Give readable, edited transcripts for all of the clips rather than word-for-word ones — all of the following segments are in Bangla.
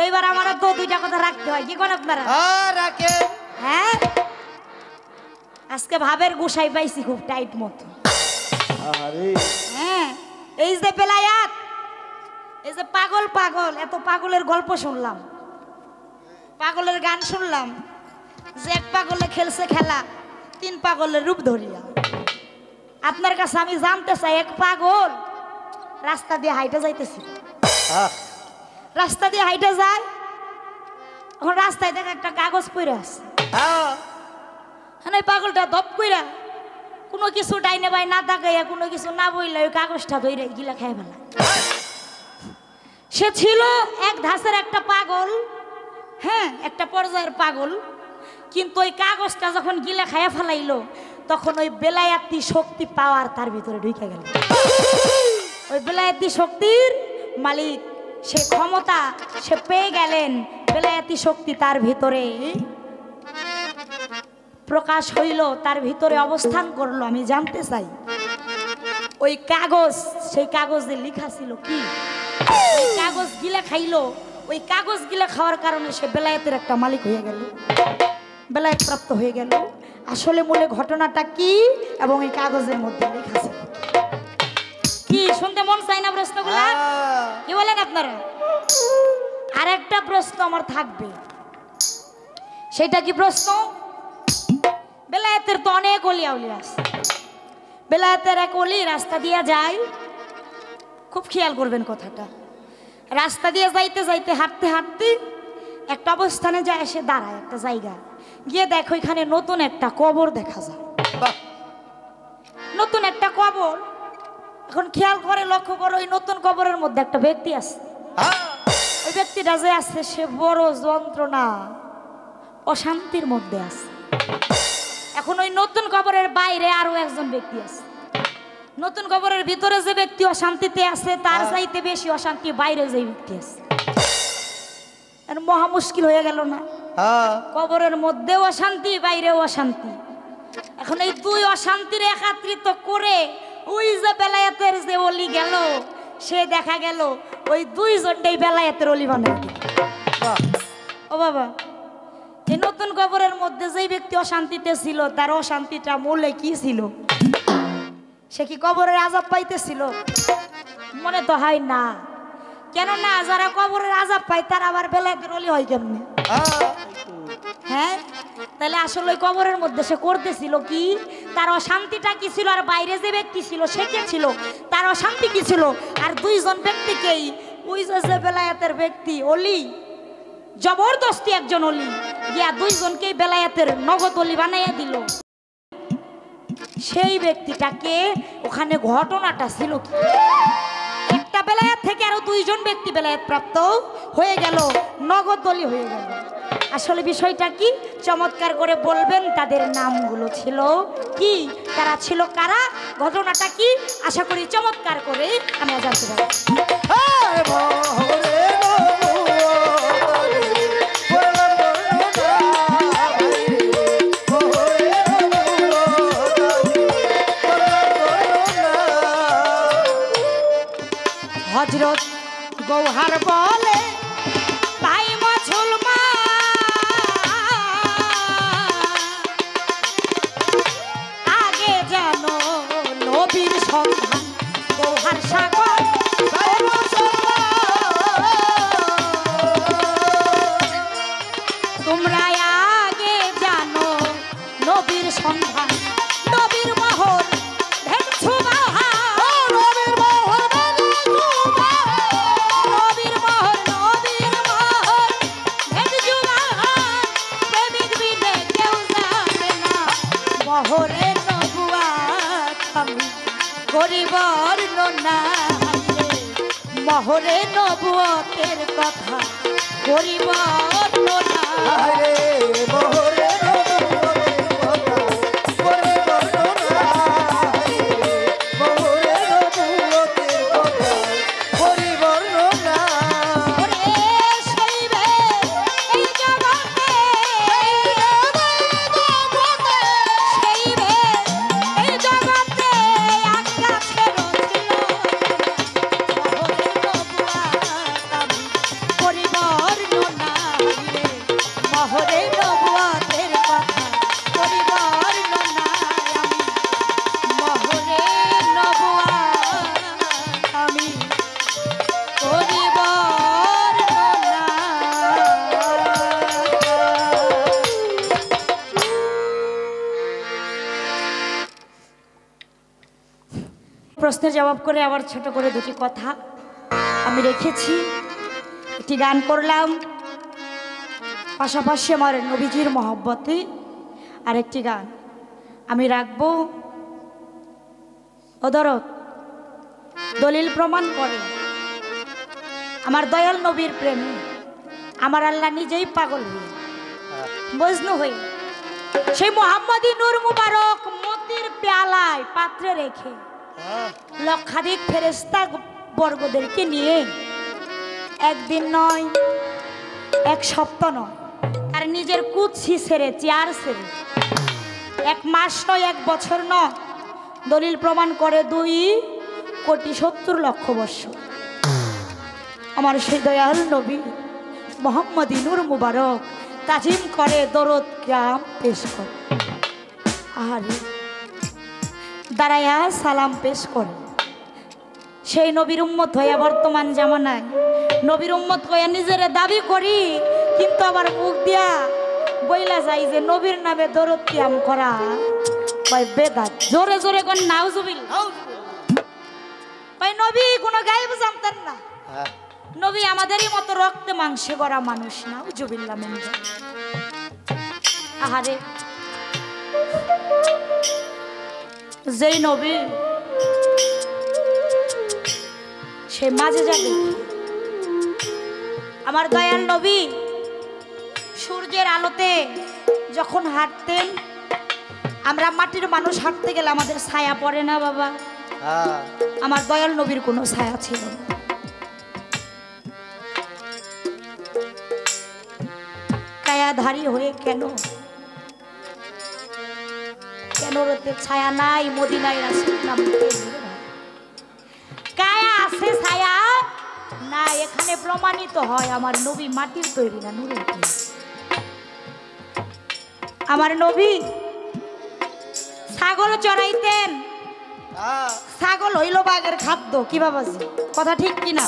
তো এবার আমার তো দুইটা কথা রাখতে হয়, কি কোন আপনারা? রাখে। হ্যাঁ, আজকে ভাবের গুছাই পাইছি খুব টাইট মতো। হ্যাঁ, এই যে বেলায়াত, এই যে পাগল পাগল, এত পাগলের গল্প শুনলাম, পাগলের গান শুনলাম, যে এক পাগলে খেলছে খেলা, 3 পাগলের রূপ ধরিয়া। আপনার কাছে আমি জানতে চাই, এক পাগল রাস্তা দিয়ে হাইটে যাইতেছিল, রাস্তা দিয়ে হাইটে যায়, এখন রাস্তায় দেখে একটা কাগজ পড়ে আছে। হ্যাঁ, পাগলটা দপ কইরা কোনো কিছু ডাইনে বাই না তাকাইয়া, কোনো কিছু না বইলে ওই কাগজটা ধরে গিলা খাই ফেলা। সে ছিল এক ধাঁচের একটা পাগল, হ্যাঁ, একটা পর্যায়ের পাগল, কিন্তু ওই কাগজটা যখন গিলা খাইয়া ফেলাইলো, তখন ওই বেলায়াতি শক্তি পাওয়ার তার ভিতরে ঢুকে গেল। ওই বেলায়াতি শক্তির মালিক, সে ক্ষমতা সে পেয়ে গেলেন, বেলায়াতি শক্তি তার ভিতরে প্রকাশ হইল, তার ভিতরে অবস্থান করলো। আমি জানতে চাই ওই কাগজ, সেই কাগজে লেখা ছিল কি? ওই কাগজ গিলা খাইলো, ওই কাগজ গিলা খাওয়ার কারণে সে বেলায়েতের একটা মালিক হয়ে গেল, বেলায়েত প্রাপ্ত হয়ে গেল। আসলে মূলে ঘটনাটা কি এবং এই কাগজের মধ্যে লেখা ছিল কি? শুনতে মন চাই না প্রশ্নগুলা? কি বলেন আপনারা? আরেকটা প্রশ্ন আমার থাকবে, সেটা কি প্রশ্ন? বেলায়েতের তো অনেক অলি আউলি আছে। বেলায়েতের এক অলি রাস্তা দিয়ে যায়, খুব খেয়াল করবেন কথাটা। রাস্তা দিয়ে যাইতে যাইতে, হাঁটতে হাঁটতে একটা অবস্থানে যায়, এসে দাঁড়ায় একটা জায়গা, গিয়ে দেখো এখানে নতুন একটা কবর দেখা যায়, নতুন একটা কবর। এখন খেয়াল করে লক্ষ্য করো, ওই নতুন কবরের মধ্যে একটা ব্যক্তি আছে। ওই ব্যক্তিটা যে আছে, সে বড় যন্ত্রণা, অশান্তির মধ্যে আছে। এখন ওই নতুন কবরের বাইরে আরো একজন ব্যক্তি আছে। নতুন কবরের ভিতরে যে ব্যক্তি অশান্তিতে আছে, তার চাইতে বেশি অশান্তি বাইরে যে ব্যক্তি আছে। মহা মুশকিল হয়ে গেল না? কবরের মধ্যেও অশান্তি, বাইরেও অশান্তি। এখন এই দুই অশান্তির একত্রিত করে ওই যে বেলায়েতের যে অলি গেল, সে দেখা গেল ওই দুইজনটাই বেলায়েতের অলি বানায়। ও বাবা, এই নতুন কবরের মধ্যে যেই ব্যক্তি অশান্তিতে ছিল, তার অশান্তিটা মূলে কি ছিল? সে কি কবরের আযাব পাইতেছিল? মনে তো হয় না। কেননা যারা কবরের আযাব পায়, তারা আবার বেলায়েতের অলি হয় কেমনে? হ্যাঁ, তাহলে আসলে কবরের মধ্যে সে করতেছিল কি? তার অশান্তিটা কি ছিল? আর বাইরে যে ব্যক্তি ছিল, সে কে ছিল? তার অশান্তি কি ছিল? আর দুইজন ব্যক্তিকেই ওই যে বেলায়েতের ব্যক্তি অলি, জবরদস্তি একজন অলি গিয়া দুইজনকেই বেলায়েতের নগদ অলি বানাইয়া দিল। সেই ব্যক্তিটাকে ওখানে ঘটনাটা ছিল কি? একটা বেলায়েত থেকে আরো দুইজন ব্যক্তি বেলায়েত প্রাপ্ত হয়ে গেল, নগদ অলি হয়ে গেল। আসলে বিষয়টা কি? চমৎকার করে বলবেন, তাদের নামগুলো ছিল কি, তারা ছিল কারা, ঘটনাটা কি? আশা করি চমৎকার করে আমরা জানতে পারি। হযরত গৌহার বলে, ভাই মুসলমান, আগে জানো নবীর সন্ধান, গৌহার সাগর। তোমরা আগে জানো নবীর সন্ধান, নবীর মোহর ভেঙছো বাহার, নবীর মোহর ভেঙছো বাহার, নবীর মোহর, নবীর মোহর ভেঙছো বাহার। প্রেমিক বিনে কেউ জানে না মোহরে নবুয়াত, আমি করি বর্ণনা। মোহরে নবুয়তের কথা করি বর্ণনা। পরিবর্ণ মহরে নবুয়াতের কথা করিবার ননায় আমি মহরে নবুয়াত আমি করিবার প্রশ্নের জবাব করে আবার ছোট করে দুটি কথা আমি রেখেছি। একটি গান করলাম, পাশাপাশি আমার নবীজির মহব্বতে আরেকটি গান আমি রাখবো। ওদরত দলিল প্রমাণ করে আমার দয়াল নবীর প্রেমে আমার আল্লাহ নিজেই পাগল হয়ে মজনু হয়ে সেই মোহাম্মদী নূর মুবারক মতির পেয়ালায় পাত্রে রেখে লক্ষাধিক ফেরেশতা বর্গদেরকে নিয়ে একদিন নয়, এক সপ্তাহ নয়, আর নিজের কুৎসি ছেড়ে চেয়ার ছেড়ে 1 মাস নয়, 1 বছর নয়, দলিল প্রমাণ করে 2,70,00,000 বৎসর আমার সেই দয়াল নবী মোহাম্মদী নূর মুবারক তাজিম করে, দরদ কিয়াম পেশ করে, আরে দাঁড়ায়া সালাম পেশ করে। সেই নবীর উম্মত হইয়া বর্তমান জামানায় নবীর উম্মত হইয়া নিজের দাবি করি, কিন্তু আবার মুখ দিয়া বইলা যাই যে নবীর নামে দরদ কিয়াম করা ভাই বেদাত। জোরে জোরে কোন নাউজুবিল্লাহ। ভাই নবী কোনো গায়েব জানতেন না, নবী আমাদেরই মতো রক্তে মাংসে গড়া মানুষ। নাউজুবিল্লাহ মিন যালিক। আহারে যেই নবী সে মাঝে যাবে আমার দয়াল নবী সূর্যের আলোতে যখন হাঁটতেন, আমরা মাটির মানুষ হাঁটতে গেলে আমাদের ছায়া পড়ে না বাবা, আমার দয়াল নবীর কোনো ছায়া ছিল না। কায়াধারী হয়ে কেন কেন রতে ছায়া নাই? মদিনায় রাসূল নাম কায়া আছে ছায়া না, এখানে প্রমাণিত হয় আমার নবী মাটির তৈরি না, নূরের তৈরি। আমার নবী ছাগল চড়াইতেন, ছাগল হইল বাঘের খাদ্য। কি বাবাজি কথা ঠিক কিনা?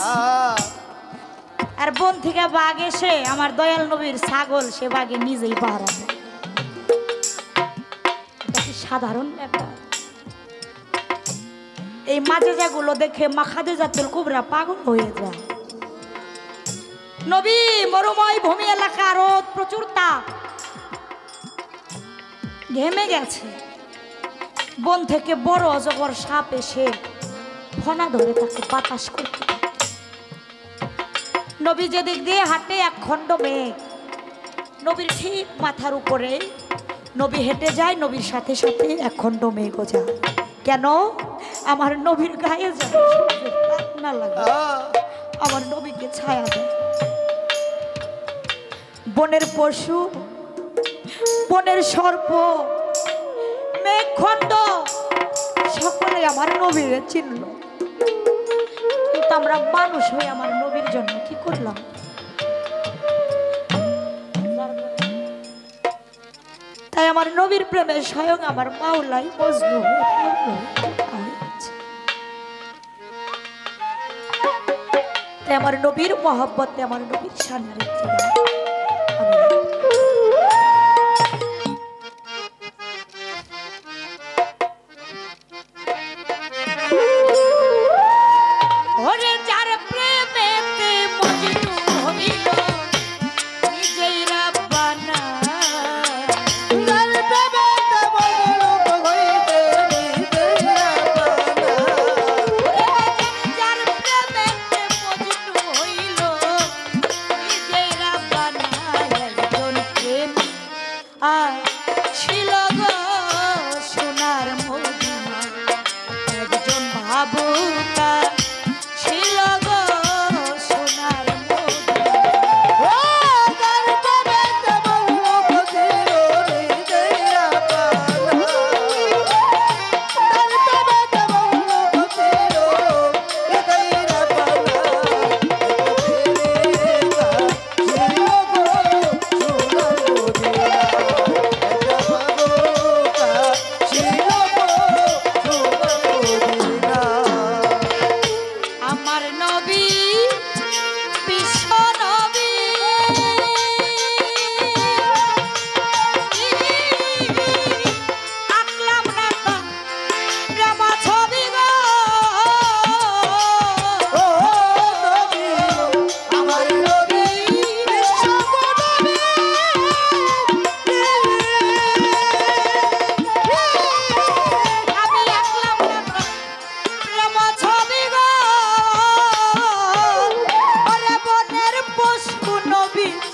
আর বন থেকে বাঘ এসে আমার দয়াল নবীর ছাগল সে বাঘে নিজেই পাহারা দেয়। সাধারণ ব্যাপার। এই মাঝে যেগুলো দেখে মা খাদিজাতুল কুবরা পাগল হয়ে যায়। নবী মরুময় ভূমি এলাকা, রোদ প্রচুর, তাপ, ঘেমে গেছে। বন থেকে বড় অজগর সাপ এসে ফনা ধরে তাকে বাতাস করতে থাকে। নবী যেদিক দিয়ে হাঁটে 1 খণ্ড মেঘ নবীর ঠিক মাথার উপরে। নবী হেঁটে যায়, নবীর সাথে সাথে 1 খণ্ড মেঘও যায়। কেন? আমার নবীর গায়ে যায় না লাগে, আমার নবীকে ছায়া দেয়। বনের পশু, বনের সর্প, মেঘখণ্ড সকলে আমার নবীরে চিনল, কিন্তু আমরা মানুষ হয়ে আমার নবীর জন্য কি করলাম? তাই আমার নবীর প্রেমে স্বয়ং আমার মাওলাই মজনু হয়েছে। তাই আমার নবীর মহব্বতে আমার নবীর শানের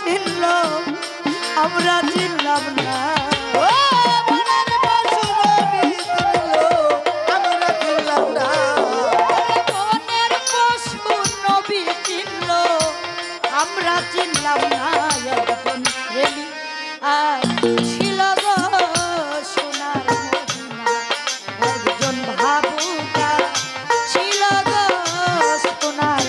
চিনল আমরা চিনলাম না। আমরা চিনলাম না একজন প্রেমী আর ছিল গো সোনার মদিনা, একজন ভাবুকা ছিল গো সোনার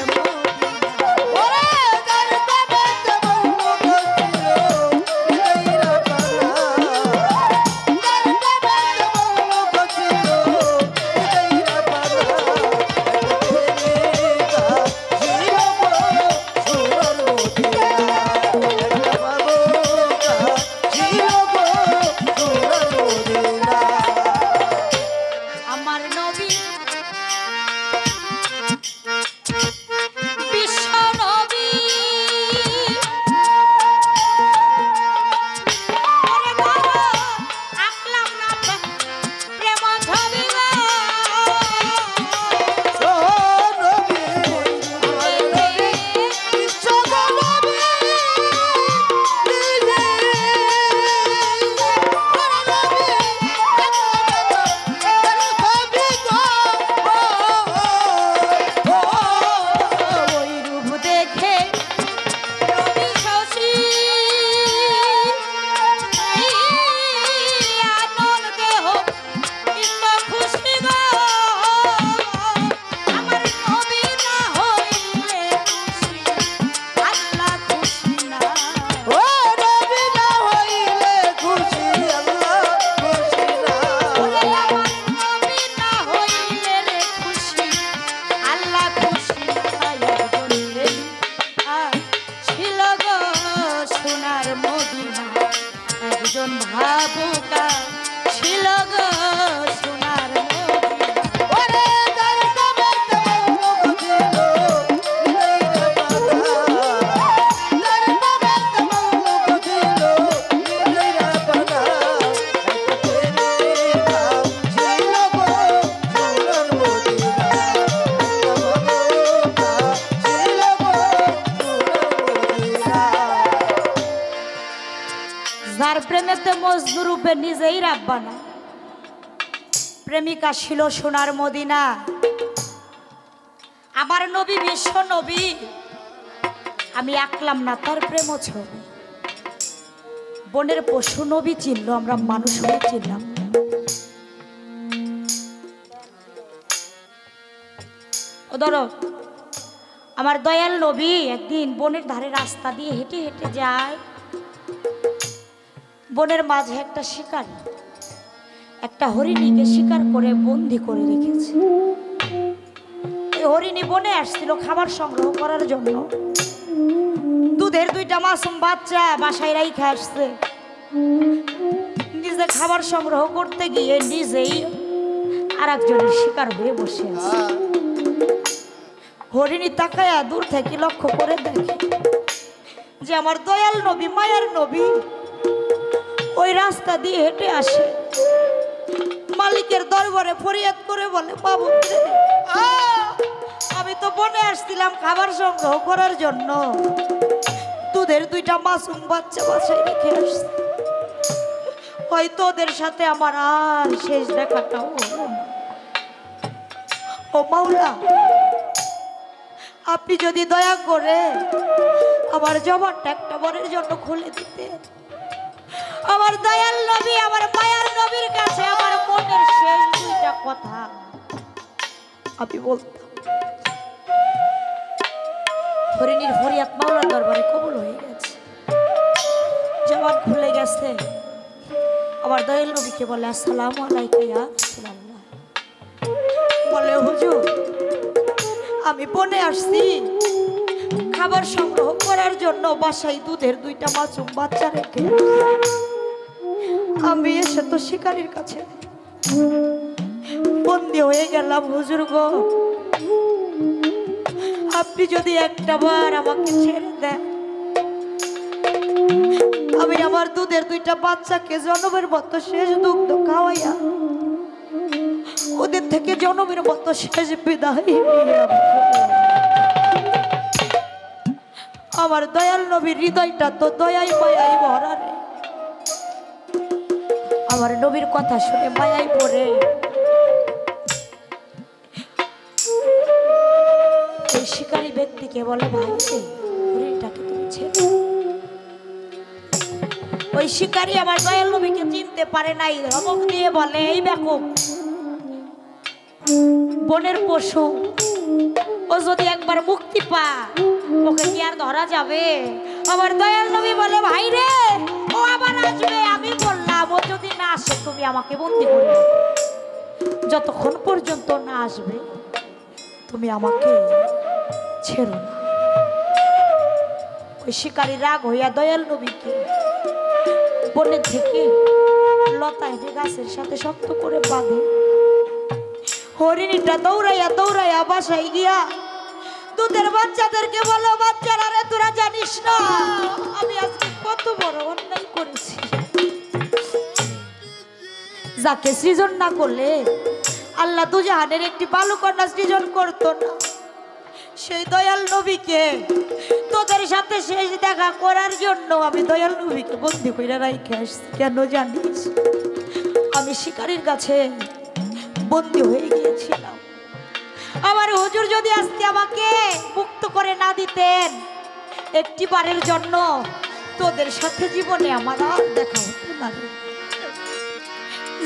ভাবুকা ছিল গো সোনার যার প্রেমেতে মজদুর রূপে নিজেই রাব্বানা, প্রেমিকা ছিল সোনার মদিনা। আমার নবী বিশ্ব নবী, আমি আঁকলাম না তার প্রেম ছবি। বনের পশু নবী চিনল, আমরা মানুষ হয়ে চিনলাম। ও ধরো আমার দয়াল নবী একদিন বনের ধারে রাস্তা দিয়ে হেঁটে হেঁটে যায়। বনের মাঝে একটা শিকারী একটা হরিণীকে শিকার করে বন্দি করে রেখেছে। এই হরিণী বনে আসছিল খাবার সংগ্রহ করার জন্য। দুধের দুইটা মাসুম বাচ্চা বাসায় রাইখা আসছে। নিজে খাবার সংগ্রহ করতে গিয়ে নিজেই আর একজনের শিকার হয়ে বসে আছে। হরিণী তাকায়া দূর থেকে লক্ষ্য করে দেখে যে আমার দয়াল নবী মায়ার নবী ওই রাস্তা দিয়ে হেঁটে আসে। মালিকের দরবারে ফরিয়াদ করে বলে, বাবু আমি তো বনে আসছিলাম খাবার সংগ্রহ করার জন্য, দুধের দুইটা মাসুম বাচ্চা বাসায় রেখে আসছে, হয়তো ওদের সাথে আমার আর শেষ দেখাটাও হলো না। ও মাওলা, আপনি যদি দয়া করে আমার জবানটা একটা বারের জন্য খুলে দিতে, আমার দয়াল নবী আমার মায়ার নবীর কাছে আমার মনের শেষ দুইটা কথা আমি বলতাম। হরিণীর ফরিয়াদ মাওলার দরবারে কবুল হয়ে গেছে, জবান খুলে গেছে। আমার দয়াল নবীকে বলে, আসসালামু আলাইকুম ইয়া রাসূলুল্লাহ। বলে, হুজুর আমি বনে আসছি খাবার সংগ্রহ করার জন্য, বাসায় দুধের দুইটা মাসুম বাচ্চা রেখে আমি এসে তো শিকারীর কাছে বন্দি হয়ে গেলাম। হুজুর গো, আপনি যদি একটা বার আমাকে ছেড়ে দেন, আমি আমার দুধের দুইটা বাচ্চাকে জনমের মতো শেষ দুগ্ধ খাওয়াইয়া ওদের থেকে জনমের মতো শেষ বিদায়। আমার দয়াল নবীর হৃদয়টা তো দয়াই মায়াই ভরা রে। আমার নবীর কথা শুনে মায়াই পড়ে এই শিকারী ব্যক্তিকে বলে, ভাই হরিণটাকে তুমি ছেড়ে। ওই শিকারী আমার দয়াল নবীকে চিনতে পারে নাই, ধমক দিয়ে বলে, এই বেকুব, বনের পশু, ও যদি একবার মুক্তি পায় ওকে কি আর ধরা যাবে? আমার দয়াল নবী বলে, ভাই রে, ও আবার আসবে। আমি বললাম, ও যদি না আসে তুমি আমাকে বন্দি করে রাখো। যতক্ষণ পর্যন্ত না আসবে তুমি আমাকে ছেড়ো না। ওই শিকারী রাগ হইয়া দয়াল নবীকে বনের থেকে লতায় গাছের সাথে শক্ত করে বাঁধে। হরিণীটা দৌড়াইয়া দৌড়াইয়া বাসায় গিয়া দুধের বাচ্চাদেরকে বলো, বাচ্চারা রে, তোরা জানিস না আমি আজকে কত বড় অন্যায় করেছি। যাকে সৃজন না করলে আল্লাহ দুজাহানের একটি বালুকন্যা সৃজন করত না, সেই দয়াল নবীকে তোদের সাথে শেষ দেখা করার জন্য আমি দয়াল নবীকে বন্দি করে রাইখে আসছি। কেন জানিস? আমি শিকারীর কাছে বন্দি হয়ে গিয়েছিলাম। আমার হুজুর যদি আজকে আমাকে মুক্ত করে না দিতেন, একটি বারের জন্য তোদের সাথে জীবনে আমার আর দেখা হতো না।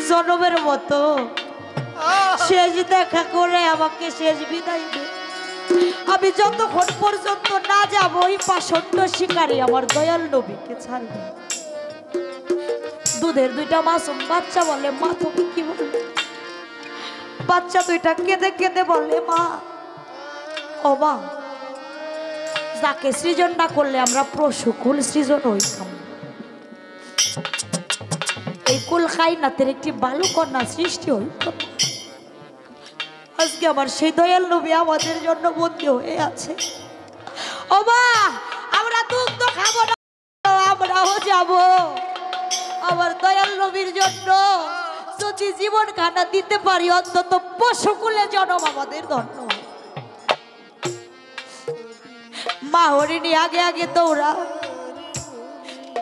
জনমের মতো শেষ দেখা করে আমাকে শেষ বিদায় দে। আমি যতক্ষণ পর্যন্ত না যাবো ওই পাষণ্ড শিকারী আমার দয়াল নবীকে ছাড়বে। দুধের দুইটা মাসুম বাচ্চা বলে, মা তুমি কি বলে? বাচ্চা দুইটা কেঁদে কেঁদে বলে, মা, ও মা, যাকে সৃজন না করলে আমরা পশু কুল সৃজন হইতাম, এই কুল কায়নাতের একটি বালুকন্যা সৃষ্টি হইত। আজকে আমার সেই দয়াল নবী আমাদের জন্য বন্দী হয়ে আছে। ও মা, আমরা দুগ্ধ খাবো না, আমরাও যাব। আমার দয়াল নবীর জন্য যদি জীবন খানা দিতে পারি, অন্তত পশুকুলে জন্ম আমাদের ধন্য। মা হরিণী আগে আগে দৌড়া,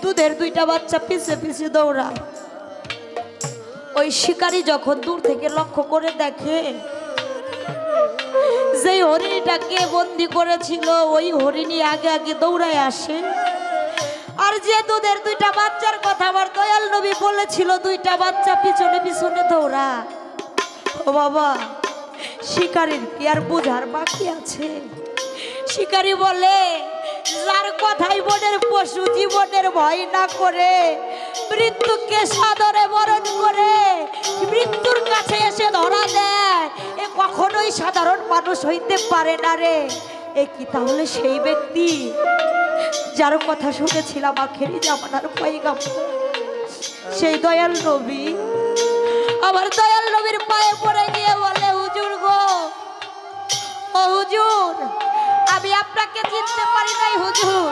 দুধের দুইটা বাচ্চা পিছে পিছে দৌড়া। ওই শিকারী যখন দূর থেকে লক্ষ্য করে দেখে যে হরিণীটাকে বন্দি করেছিল, ওই হরিণী আগে আগে দৌড়ায় আসে। আর যে দুধের দুইটা বাচ্চার কথা আমার দয়াল নবী বলেছিল, দুইটা বাচ্চা পিছনে পিছনে দৌড়া। ও বাবা, শিকারীর কি আর বোঝার বাকি আছে? শিকারী বলে, যার কথাই বনের পশু জীবনের ভয় না করে মৃত্যুকে সাদরে বরণ করে মৃত্যুর কাছে এসে ধরা দেয়, এ কখনোই সাধারণ মানুষ হইতে পারে না রে। এ কি তাহলে সেই ব্যক্তি যার কথা শুনেছিলাম আখেরি জামানার পয়গাম্বর, সেই দয়াল নবী? আমার দয়াল নবীর পায়ে পড়ে গিয়ে বলে, হুজুর গো, ও হুজুর, আমি আপনাকে চিনতে পারি নাই হুজুর।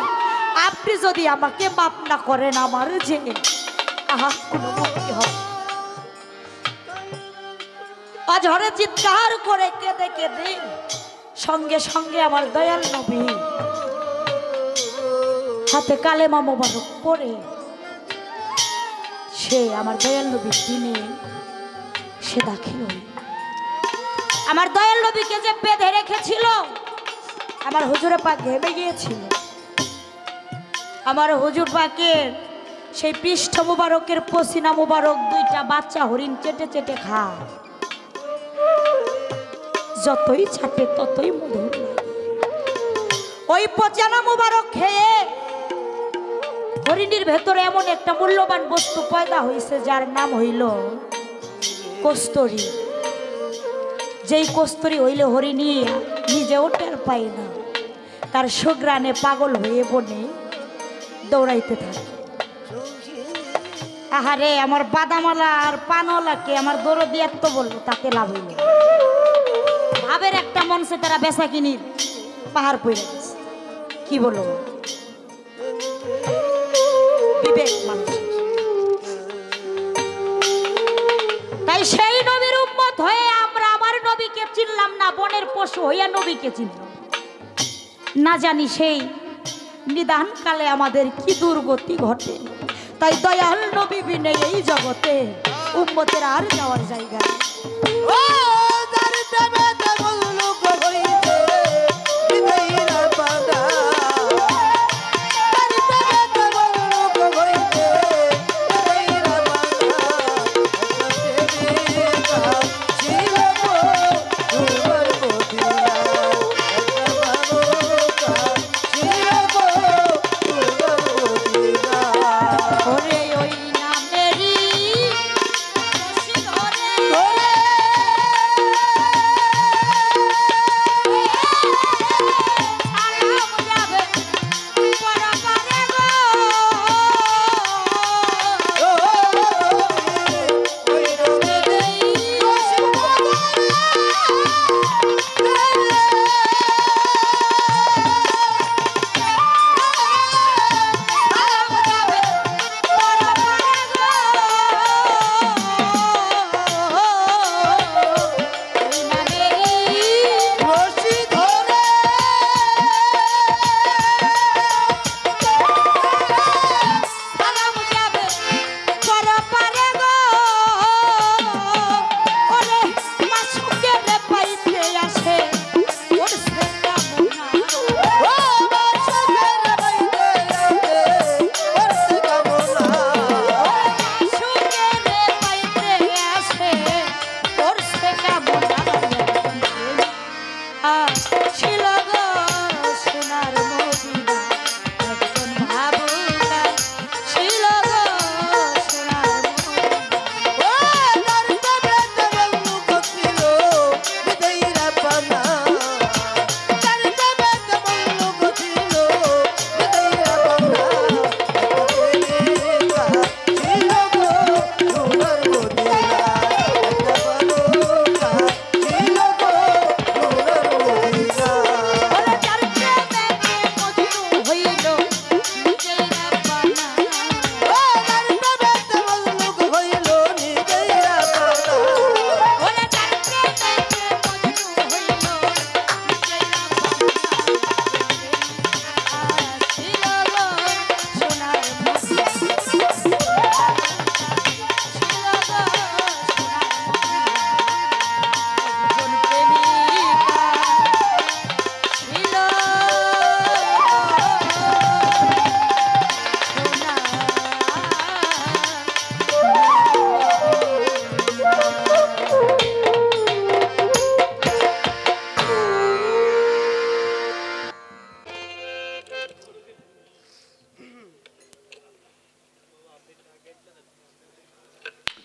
আপনি যদি আমাকে মাফ না করেন, আমার যে কোনো মুক্তি হবে। অঝরে চিৎকার করে কেঁদে কেঁদে সঙ্গে সঙ্গে আমার দয়াল নবী হাতে কালেমা মোবারক পড়ে সে আমার দয়াল নবীর দিনে সে দাখিল হল। আমার দয়াল নবীকে যে বেঁধে রেখেছিল, আমার হুজুরে পাক ঘেমে গিয়েছিল। আমার হুজুর পাকের সেই পৃষ্ঠ মুবারকের পসিনা মুবারক দুইটা বাচ্চা হরিণ চেটে চেটে খায়, যতই ছাটে ততই মধুর লাগে। ওই পচানা মুবারক খেয়ে হরিণীর ভেতরে এমন একটা মূল্যবান বস্তু পয়দা হয়েছে, যার নাম হইল কস্তুরী। যেই কস্তুরী হইলে হরিণী নিজেও টের পায় না, তার সুঘ্রাণে পাগল হয়ে বনে দৌড়াইতে থাকে। আহারে, আমার বাদামালা আর পানওয়ালাকে আমার দৌড় দিয়ে তো বললো, তাতে লাভ হইল। ভাবের একটা মনসে তারা বেচা কিনির পাহাড় পড়ে গেছে। কি বলবো, বিবেক মানুষের। তাই সেই নবীর উম্মত হয়ে আমরা আমার নবীকে চিনলাম না, বনের পশু হইয়া নবীকে চিনলাম না। জানি সেই নিদানকালে আমাদের কি দুর্গতি ঘটে। তাই দয়াল নবী বিনে এই জগতে উম্মতের আর যাওয়ার জায়গা নেই।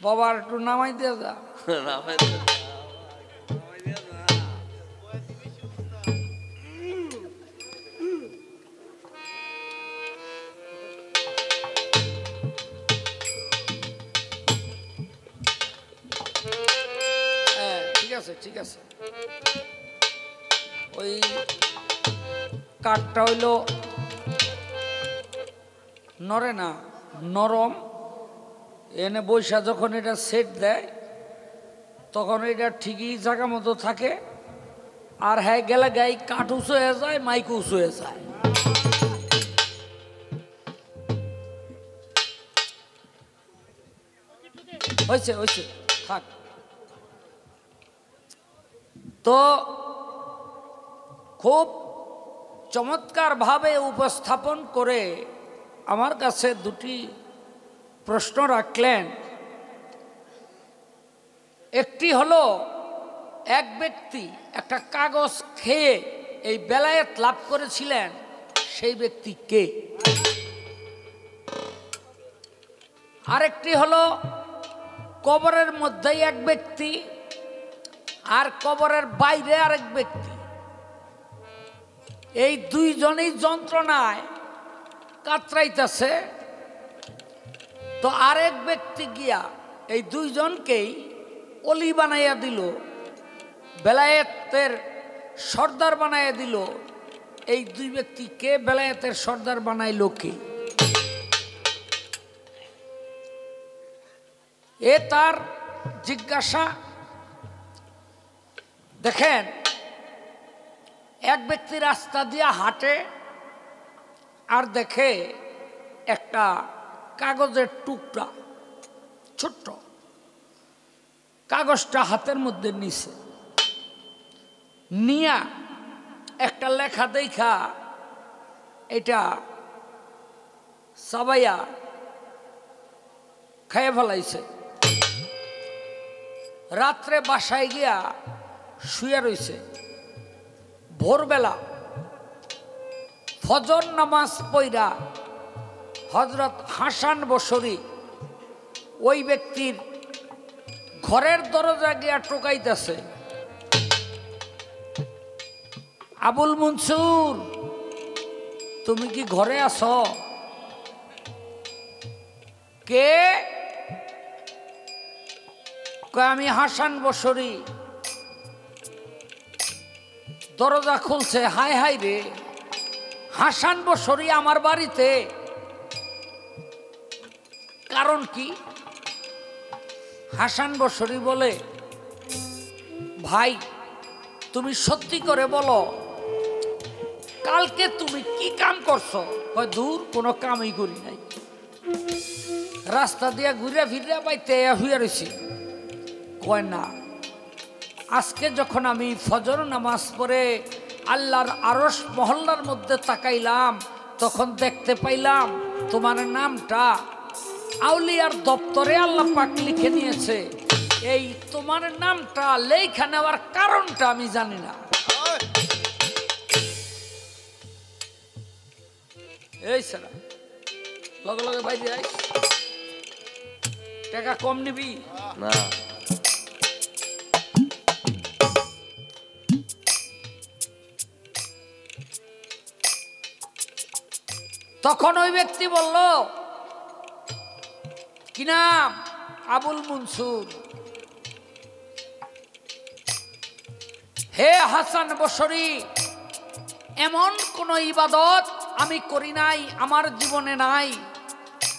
বাবার একটু নামাই দিয়ে যা। ঠিক আছে ঠিক আছে। ওই কাঠটা হইল নরে না, নরম। এনে বৈশা যখন এটা সেট দেয় তখন এটা ঠিকই জায়গা মতো থাকে। আর হ্যাঁ গেলে গাই কাঠ উঁচু হয়ে যায়, মাইক উঁচু হয়ে যায়। হয়েছে হয়েছে থাক। তো খুব চমৎকারভাবে উপস্থাপন করে আমার কাছে দুটি প্রশ্ন রাখলেন। একটি হলো, এক ব্যক্তি একটা কাগজ খেয়ে এই বেলায়েত লাভ করেছিলেন, সেই ব্যক্তি কে? আরেকটি হলো, কবরের মধ্যেই এক ব্যক্তি আর কবরের বাইরে আরেক ব্যক্তি, এই দুইজনেই যন্ত্রণায় কাতরাইতেছে। তো আরেক ব্যক্তি গিয়া এই দুইজনকেই অলি বানাইয়া দিল, বেলায়েতের সর্দার বানাইয়া দিল। এই দুই ব্যক্তিকে বেলায়েতের সর্দার বানাইল কে? এ তার জিজ্ঞাসা। দেখেন, এক ব্যক্তি রাস্তা দিয়া হাঁটে, আর দেখে একটা কাগজের টুকরা, ছোট্ট কাগজটা হাতের মধ্যে নিছে, নিয়া একটা লেখা দেখা এটা সাবাইয়া খেয়ে ফেলাইছে। রাত্রে বাসায় গিয়া শুয়ে রইছে। ভোরবেলা ফজর নামাজ পইরা হযরত হাসান বসরি ওই ব্যক্তির ঘরের দরজা গিয়া টোকাইতেছে, আবুল মনসুর তুমি কি ঘরে আছো? কে? কয় আমি হাসান বসরি। দরজা খুলছে, হায় হায় রে, হাসান বসরি আমার বাড়িতে, কারণ কি? হাসান বসরি বলে, ভাই তুমি সত্যি করে বলো কালকে তুমি কি কাম করছো? কয় দূর, কোনো কামই করি নাই, রাস্তা দিয়া ঘুরে ফিরে বাইতে হইয়া রয়েছি। কয় না, আজকে যখন আমি ফজর নামাজ পড়ে আল্লাহর আরশ মহল্লার মধ্যে তাকাইলাম, তখন দেখতে পাইলাম তোমার নামটা আউলিয়ার দপ্তরে আল্লাহ পাক লিখে নিয়েছে। এই তোমার নামটা লেখা নেওয়ার কারণটা আমি জানি না। এই সারা লগে লগে বাইরে আই, টাকা কম নিবি না। তখন ওই ব্যক্তি বলল, কি নাম? আবুল মনসুর। হে হাসান বসরি, এমন কোন ইবাদত আমি করি নাই, আমার জীবনে নাই,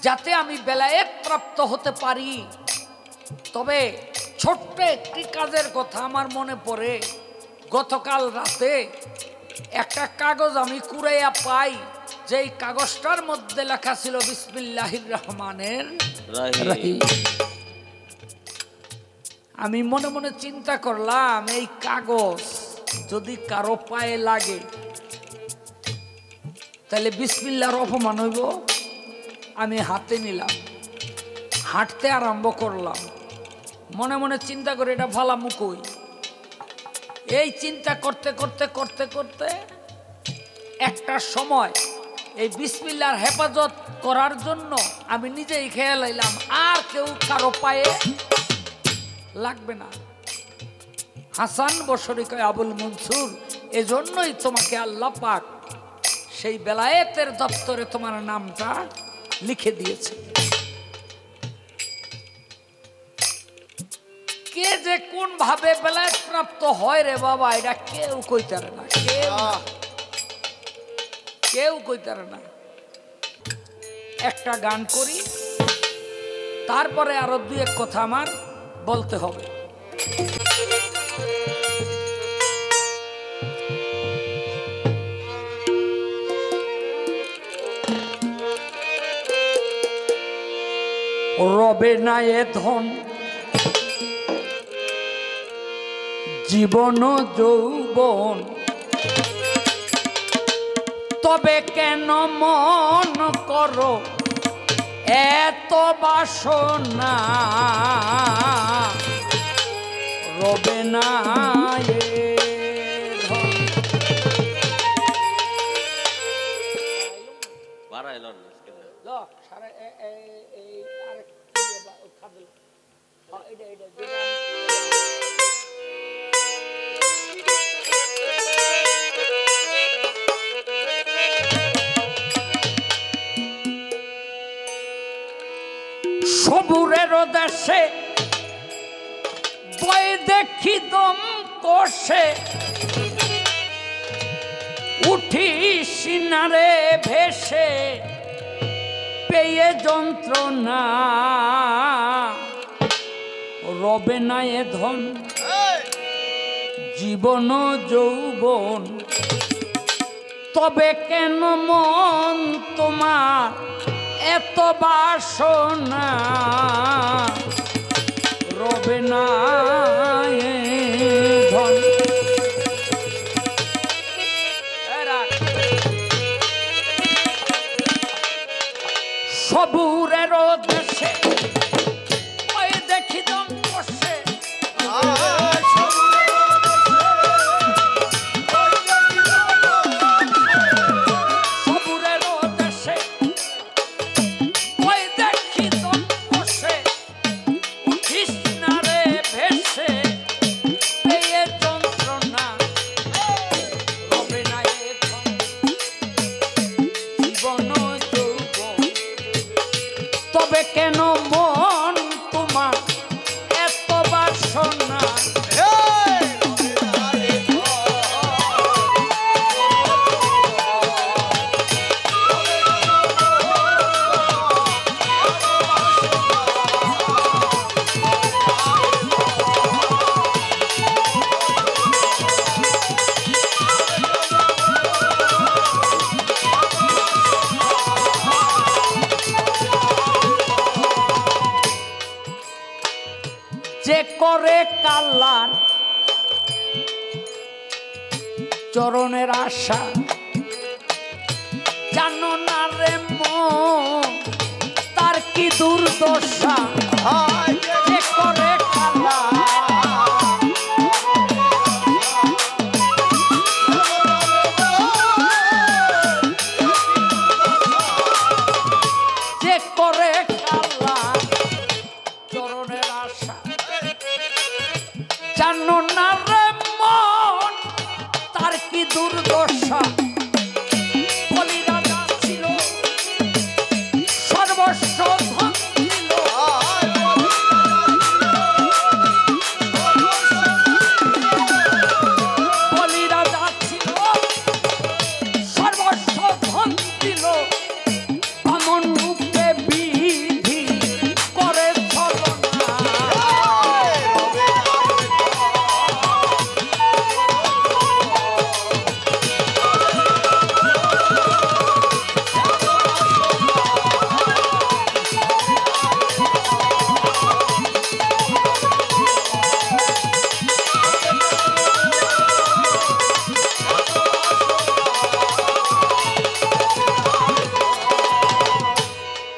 যাতে আমি বেলায়েত প্রাপ্ত হতে পারি। তবে ছোট্ট একটি কাজের কথা আমার মনে পড়ে। গতকাল রাতে একটা কাগজ আমি কুড়াইয়া পাই, যেই কাগজটার মধ্যে লেখা ছিল বিসমিল্লাহির রহমানির রহিম। আমি মনে মনে চিন্তা করলাম, এই কাগজ যদি কারো পায়ে লাগে তাহলে বিসমিল্লাহর অপমান হইব। আমি হাতে নিলাম, হাঁটতে আরম্ভ করলাম, মনে মনে চিন্তা করে এটা ভালা মুকই। এই চিন্তা করতে করতে করতে করতে একটা সময় এই বিসমিল্লাহর হেফাজত করার জন্য আমি নিজেই খেয়াল লাইলাম আর কেউ কারো পায়ে লাগবে না। হাসান বসরি কয়, আবুল মনসুর, এজন্যই তোমাকে আল্লাহ পাক সেই বেলায়েতের দপ্তরে তোমার নামটা লিখে দিয়েছে। কে যে কোন ভাবে বেলায়েত প্রাপ্ত হয় রে বাবা, এটা কেউ কইতারে না, কেউ কইতারে না। একটা গান করি, তারপরে আরো দুই এক কথা আমার বলতে হবে। রবে না এ ধন জীবন যৌবন, তবে কেন মন করো এত বাসনা? রবে না এ ধন। সবুরের দেশে বই দেখি দম কষে, উঠি সিনারে ভেসে পেয়ে যন্ত্রণা। রবে না এ ধন জীবন যৌবন, তবে কেন মন তোমার এত বাসনা রবে না এ ধন। সবুরের দেশে ওই দেখি দম বসে সবুরের দেশে ওই দেখি দম বসে উঠিস না রে ভেসে পেয়ে যন্ত্রণা রবে না এখন জীবন যৌবন। তবে কেন মন তোমার এত বাসনা যে করে কাল্লার চরণের আশা জানো না রে মন তার কি দুর্দশা। যে করে কাল্লার যে করে কাল্লার চরণের আশা জানো না রে মন তার কি দুর্দশা। বলি রাজা ছিল সর্বস্ব ধন ছিল বলি রাজা ছিল সর্বস্ব ধন ছিল এমন রূপে বিধি করে ছলনা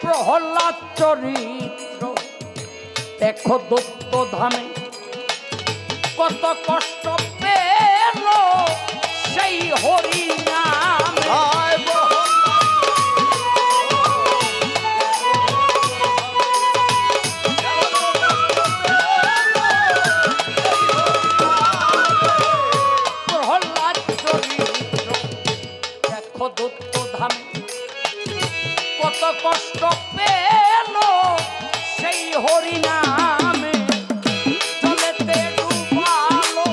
প্রহ্লাদ চরিত্র দেখো দত্ত ধামে কত কষ্ট পেল সেই হরি নামে। প্রহ্লাদ চরিত্র দেখো দত্ত ধামে কত কষ্ট পেল সেই হরি নামে। চলেতে ডুবালো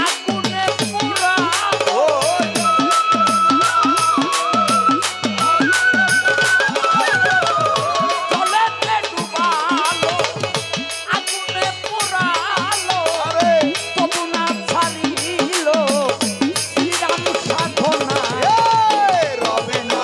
আগুনে পুরালো চলেতে ডুবালো আগুনে পুরালো তবু না ছাড়িল শ্রীরাম সাধনা রবে না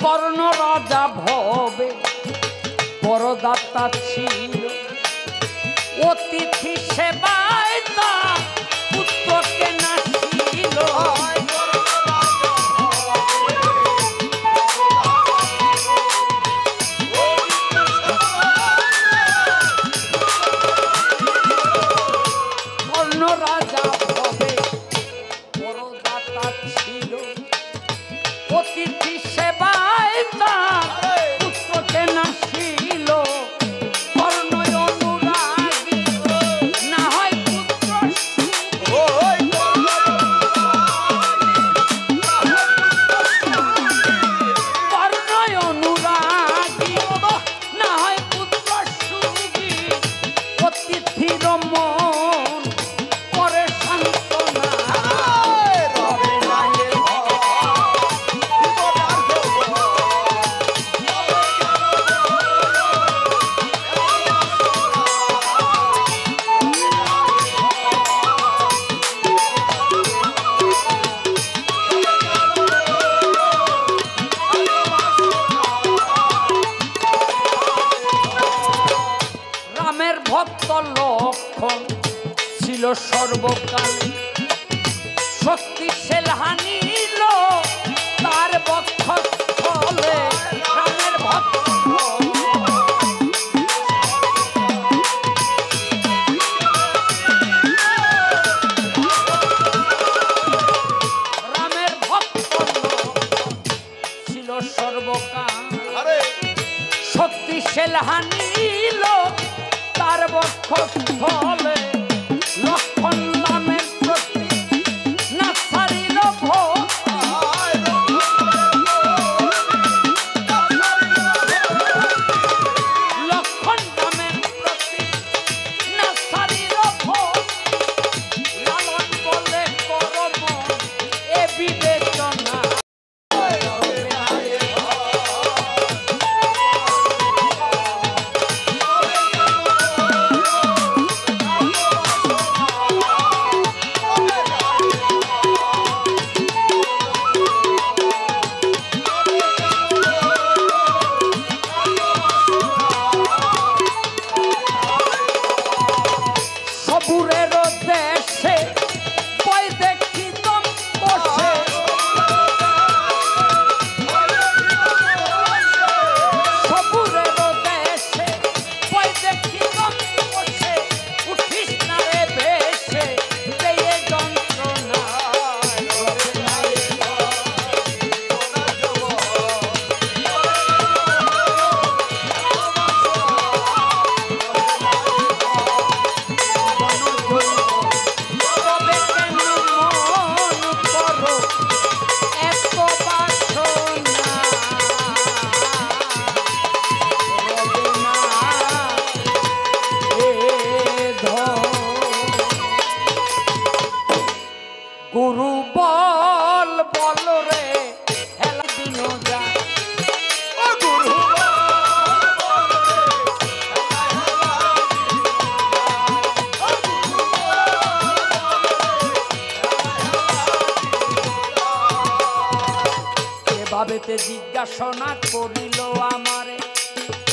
কর্ণ রাজা ভবে বড় দাতা ছিল অতিথি সেবায় তার পুত্রকে নাছিল। কর্ণ রাজা ভবে বড় দাতা ছিল অতিথি সেবায় তার পুত্রকে নাছিল। কর্ণ অনুরাগী না হয় ভক্ত লক্ষণ ছিল সর্বকালে শক্তিশাল হানিল তার বক্ষস্থলে রামের ভক্ত রামের ভক্ত ছিল সর্বকালে শক্তিশাল হানিল তার বক্ষস্থলে লক্ষণ নামের প্রতি না ছাড়িল লক্ষণ নামের প্রতি না ছাড়িল লালন বলে করম এ বিবেচনা সবুরের দেশে বই দেখি দম বসে সবুরের দেশে বই দেখি দম বসে উঠিস না রে ভেসে পেয়ে যন্ত্রণা গুরু বল বল রে হেলা দিন যা ও গুরু এভাবেতে জিজ্ঞাসনা করিল আমারে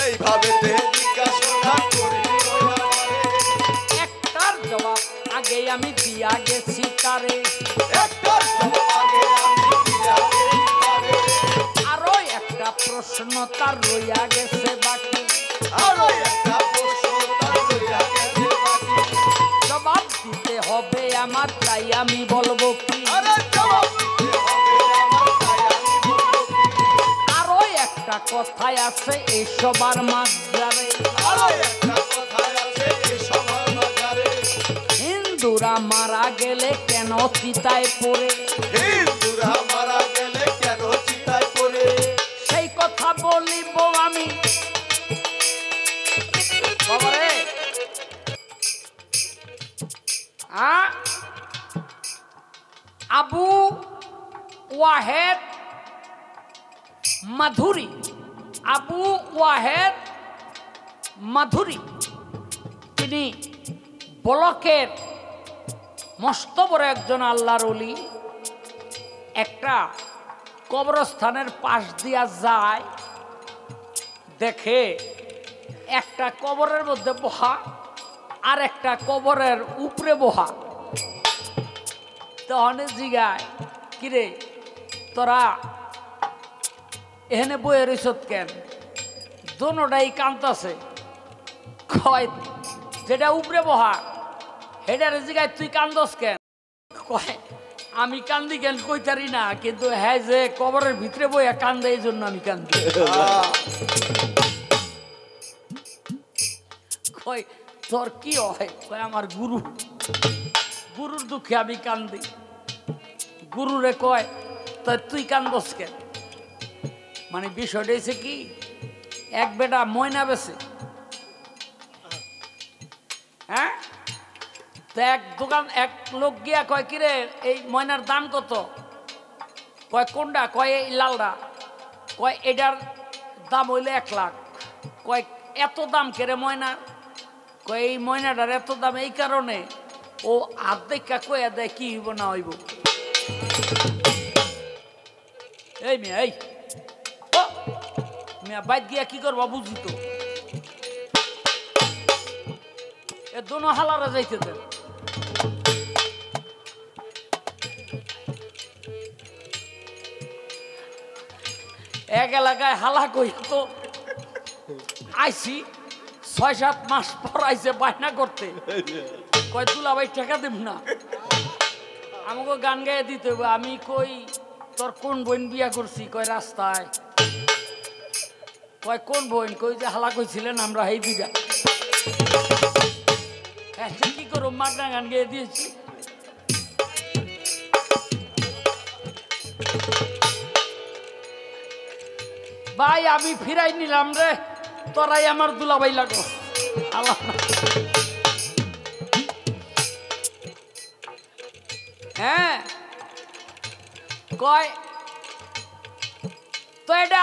এইভাবেতে জিজ্ঞাসা করিল আমারে একটার জবাব আগে আমি দিয়া গেছি তারে একটার জবাব আগে আমি দিয়া গেছি তারে আরো একটা প্রশ্ন তার রইয়া গেছে বাকি আরো একটা প্রশ্ন তার রইয়া গেছে বাকি জবাব দিতে হবে আমার তাই আমি বলবো কি আরে জবাব দিতে হবে আমার তাই আমি বলবো কি আরো একটা কথাই আছে এই সবার মাঝারে আরো একটা কথা আছে এই সবার মাঝারে হিন্দুরা মারা গেলে কেন চিতায় পড়ে হিন্দুরা মারা গেলে কেন চিতায় পড়ে সেই কথা বলিব আমি বাবারে আবু ওয়াহেদ মাধুরী আবু ওয়াহেদ মাধুরী তিনি ব্লকের মস্ত বড় একজন আল্লাহর ওলি একটা কবরস্থানের পাশ দিয়া যায় দেখে একটা কবরের মধ্যে বহা আর একটা কবরের উপরে বহা তখন জিগায় কিরে তোরা এখানে বয়ে রইছত কেন দোনোটাই কান্তাছে কয় যেটা উপরে বহা হেডারে জিগায় তুই কান্দস কেন কয় আমি কান্দি কেন কইতারি না কিন্তু হ্যাঁ যে কবরের ভিতরে বইয়া কান্দে এই জন্য আমি কান্দি কয় তোর কি হয় কয় আমার গুরু গুরুর দুঃখে আমি কান্দি গুরুরে কয় তা তুই কান্দস কেন মানে বিষয়টা হয়েছে কি এক বেটা ময়না বেছে হ্যাঁ তো এক দোকান এক লোক গিয়া কয় কিরে এই ময়নার দাম কত কয় কোনটা কয় এই লালটা কয় এটার দাম হইলে 1 লাখ কয় এত দাম কেরে ময়নার কয় এই ময়নাটার এত দাম এই কারণে ও আর্ধেকা কয়া দেয় কি হইব না হইব এই মিয়া এই মিয়া বাইক গিয়া কি করবা বুঝি তো এ দোনো হালারা যাইতে দেন। এক এলাকায় হালা কই তো আইসি ৬-৭ মাস পর আইসে বায়না করতে, কয় তুলা ভাই টাকা দেব না, আমাকে গান গাইয়ে দিতে হবে। আমি কই তোর কোন বোন বিয়া করছি? কয় রাস্তায়। কয় কোন বোন? কই যে হালা কইছিলেন আমরা এই দিঘা। কি করো, মাগনা গান গেয়ে দিয়েছি। ভাই আমি ফিরাই নিলাম রে, তোরাই আমার দুলাভাই লাগো। আল্লাহ হ্যাঁ কয় তো এটা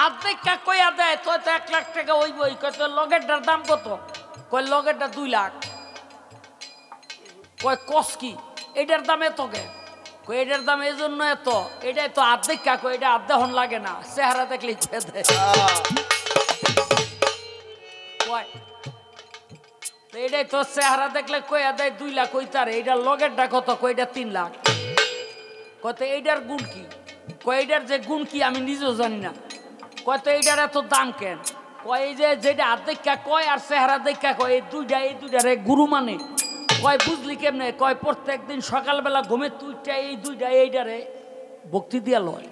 আর্ধেক কইয়া দেয়, তো 1 লাখ টাকা ওই বই। কয় তোর লগেরটার দাম কত? কয় লগেরটা 2 লাখ। কয় কস কি এটার দাম এত কে? কই এটার দাম এই জন্য এত, এটাই তো আর্ধেক কাকো, এটা আর্ধেহন লাগে না, চেহারা দেখলেই দেয়। কয় তো এটাই তো চেহারা দেখলে কইয়া দেয় 2 লাখ। কই তার এইটার লগেরটা কত? কই এটা 3 লাখ। কত এইটার গুণ কি? কয় এইটার যে গুণ কি আমি নিজেও জানি না। কয় তো এইটার এত দাম কেন? কয় এই যে যেটা আর্ধেক কয় আর চেহারা দেখা কয় এই দুইটারে গুরু মানে। কয় বুঝলি কেমনে? কয় প্রত্যেক দিন সকালবেলা ঘুমে তুইটা এই দুইটা এইটারে ভক্তি দিয়া লয়।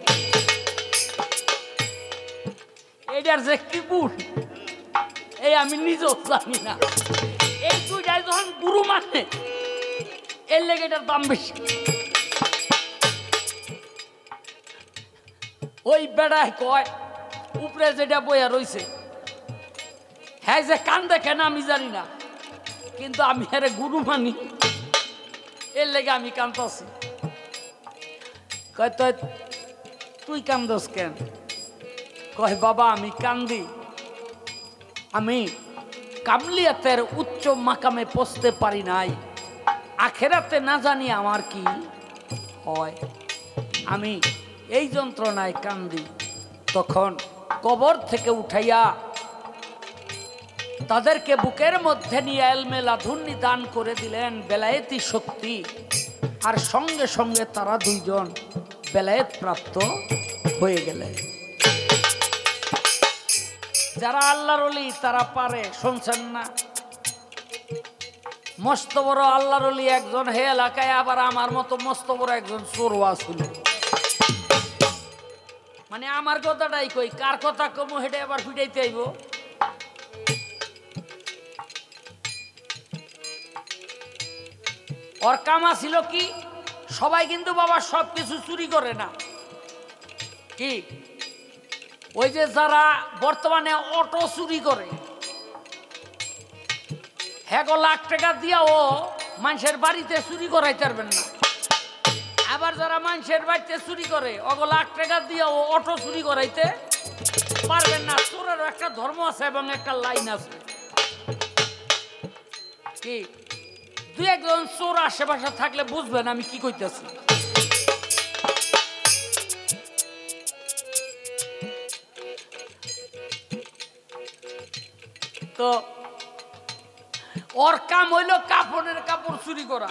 এইটার যে কি গুণ এই আমি নিজেও জানি না। এই দুইটাই যখন গুরু মানে এর লেগে এটার দাম বেশি। ওই বেড়ায় কয় উপরে যেটা বইয়া রইছে, হ্যাঁ যে কান দেখে না আমি জানি না, কিন্তু আমি আরে গুরু মানি, এর লেগে আমি কান্দছি। কয় তুই কান্দস কেন? কয় বাবা আমি কান্দি, আমি কামলিয়াতের উচ্চ মাকামে পৌঁছতে পারি নাই, আখেরাতে না জানি আমার কি হয়, আমি এই যন্ত্রণায় কান্দি। তখন কবর থেকে উঠাইয়া তাদেরকে বুকের মধ্যে নিয়ে এলমে লাধুন্নি দান করে দিলেন, বেলায়েতি শক্তি। আর সঙ্গে সঙ্গে তারা দুইজন বেলায়েত প্রাপ্ত হয়ে গেলেন। যারা আল্লাহর ওলি তারা পারে, শুনছেন না? মস্ত বড় আল্লাহর ওলি একজন হে এলাকায়, আবার আমার মতো মস্ত বড় একজন চোরও ছিল। মানে আমার কথাটাই কই, কার কথা কমো হেঁটে আবার ফিটাইতে আইব। ওর কামা ছিল কি? সবাই কিন্তু বাবা সবকিছু চুরি করে না। কি ওই যে যারা বর্তমানে অটো চুরি করে, হ্যাঁ লাখ টাকা দিয়া ও মানুষের বাড়িতে চুরি করাইতে পারবেন না। আবার যারা মানুষের বাড়িতে চুরি করে ওগো লাখ টাকা দিয়া ও অটো চুরি করাইতে পারবেন না। চোরেরও একটা ধর্ম আছে এবং একটা লাইন আছে। কি দুই একজন চোর আশেপাশে থাকলে বুঝবেন আমি কি কইতেছি। তো ওর কাম হইল কাপড়ের কাপড় চুরি করা।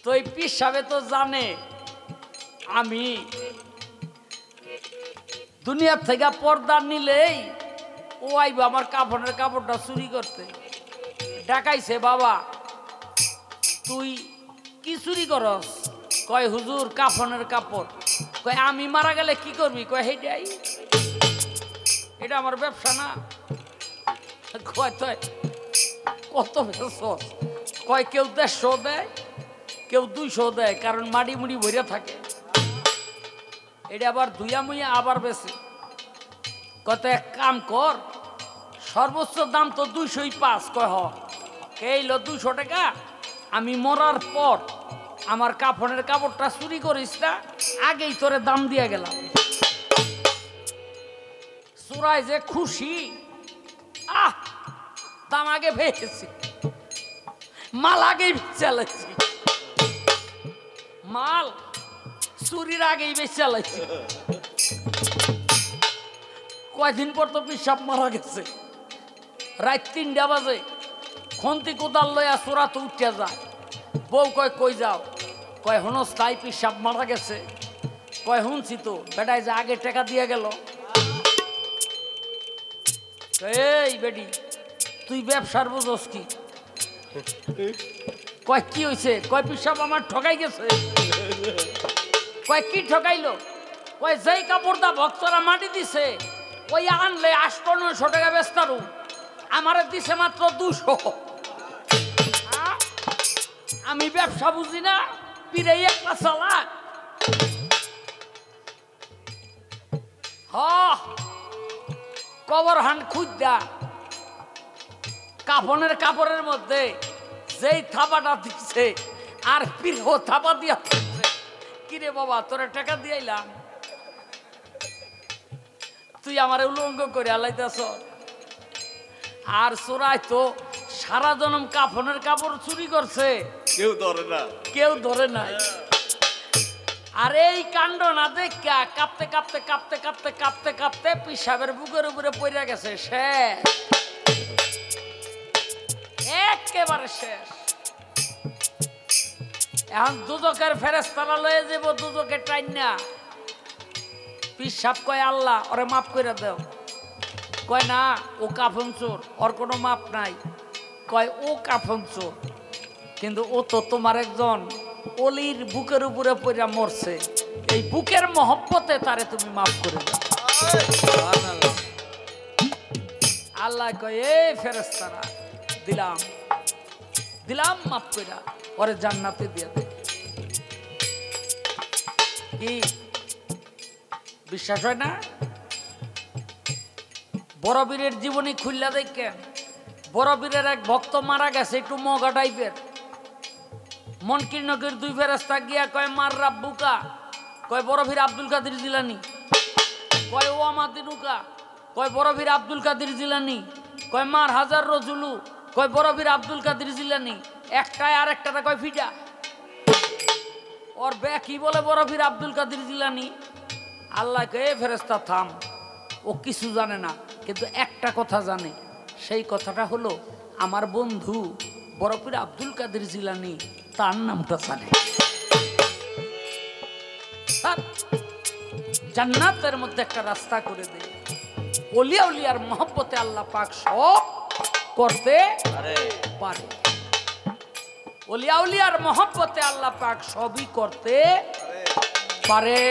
তো এই পীর সাহেব তো জানে আমি দুনিয়ার থেকে পর্দা নিলেই ও আইব আমার কাপড়ের কাপড়টা চুরি করতে। ডাকাইছে, বাবা তুই কি চুরি করস? কয় হুজুর কাফনের কাপড়। কয় আমি মারা গেলে কি করবি? কয় হেইটাই, এটা আমার ব্যবসা না। কয় তুই কত বেচছস? কয় কেউ 150 দেয়, কেউ 200 দেয়, কারণ মাড়ি মুড়ি ভরে থাকে। এটা আবার ধুইয়া মুইয়া আবার বেশি। কত এক কাম কর, সর্বোচ্চ দাম তো 205। কয় হ এইলো 200 টাকা, আমি মরার পর আমার কাফনের কাপড়টা চুরি করিস না, আগেই তোরে দাম দিয়ে গেলাম। চোরাই যে খুশি, দাম আগে পেয়েছি, মাল আগেই চালাইছি, মাল চুরির আগেই বেশ চালাইছি। কয়দিন পর তো পিসাব মারা গেছে। রাত 3টা বাজে খন্তি কোদাল লইয়া চোরা তো উঠিয়া যায়। বউ কয় কই যাও? কয় হনস তাই পিসাব মারা গেছে। কয় শুনছি তো, বেটায় যে আগে টাকা দিয়ে গেল। এই বেডি তুই ব্যবসার বুঝোস কি? কয় কি হয়েছে? কয় পিসাব আমার ঠকাই গেছে। কয় কি ঠকাইলো? কয় যেই কাপড়টা ভক্তরা মাটি দিছে ওই আনলে 800-900 টাকা বেচতারু, আমারে দিছে মাত্র 200। আমি ব্যবসা বুঝি না, পিড়াই একটা চালাক। কবর হান খুঁজা কাফনের কাপড়ের মধ্যে যেই থাপাটা দিচ্ছে আর পিড়ো থাপা দিয়া কিরে বাবা তোরা টাকা দিয়াইলাম, তুই আমার উলঙ্গ করে আলাইতেছ। আর চোরাই তো সারা জনম কাফনের কাপড় চুরি করছে, কেউ ধরে না, কেউ ধরে নাই। আর এই কাণ্ড না দেখা কাঁপতে কাঁপতে কাঁপতে কাঁপতে কাঁপতে কাঁপতে পিসাবের বুকের উপরে পড়ে গেছে, শেষ, একেবারে শেষ। এখন দুজকের ফেরেশতারা লয়ে যাব দুজকের টাইন না। পিসাব কয় আল্লাহ ওরে মাফ করে দাও। কয় না ও কাফন চোর, ওর কোনো মাপ নাই। কয় ও কাফন চোর, কিন্তু ও তো তোমার একজন অলির বুকের উপরে পড়ে মরছে, এই বুকের মহব্বতে তারে তুমি মাফ করে দাও। আল্লাহ কয় এই ফেরেশতারা দিলাম দিলাম মাফ করে, ওরে জান্নাতে দিয়ে দে। কি বিশ্বাস হয় না? বড় বীরের জীবনী খুললা দেখেন, বড় বীরের এক ভক্ত মারা গেছে, একটু মগা টাইপের। মনকির নগর 2 ফেরেশতা গিয়া কয় মার রাব্বুকা? কয় বড় বীর আব্দুল কাদের জিলানী। কয় ও আমার দিনুকা? কয় বড় বীর আব্দুল কাদের জিলানী। কয় মার হাজার রজুলু? কয় বড় বীর আব্দুল কাদের জিলানী। একটাই আর একটাটা কয় ফিটা। ওর বে কি বলে বড় বীর আব্দুল কাদের জিলানী। আল্লাহ কে ফেরেশতা থাম, ও কিছু জানে না, কিন্তু একটা কথা জানে। সেই কথাটা হলো আমার বন্ধু বড় পীর আব্দুল কাদের জিলানী তার নামটা জানে। জান্নাতের মধ্যে একটা রাস্তা করে দে। ওলিয়া উলিয়ার মহব্বতে আল্লাহ পাক সব করতে পারে। ওলিয়া উলিয়ার মহব্বতে আল্লাহ পাক সবই করতে পারে।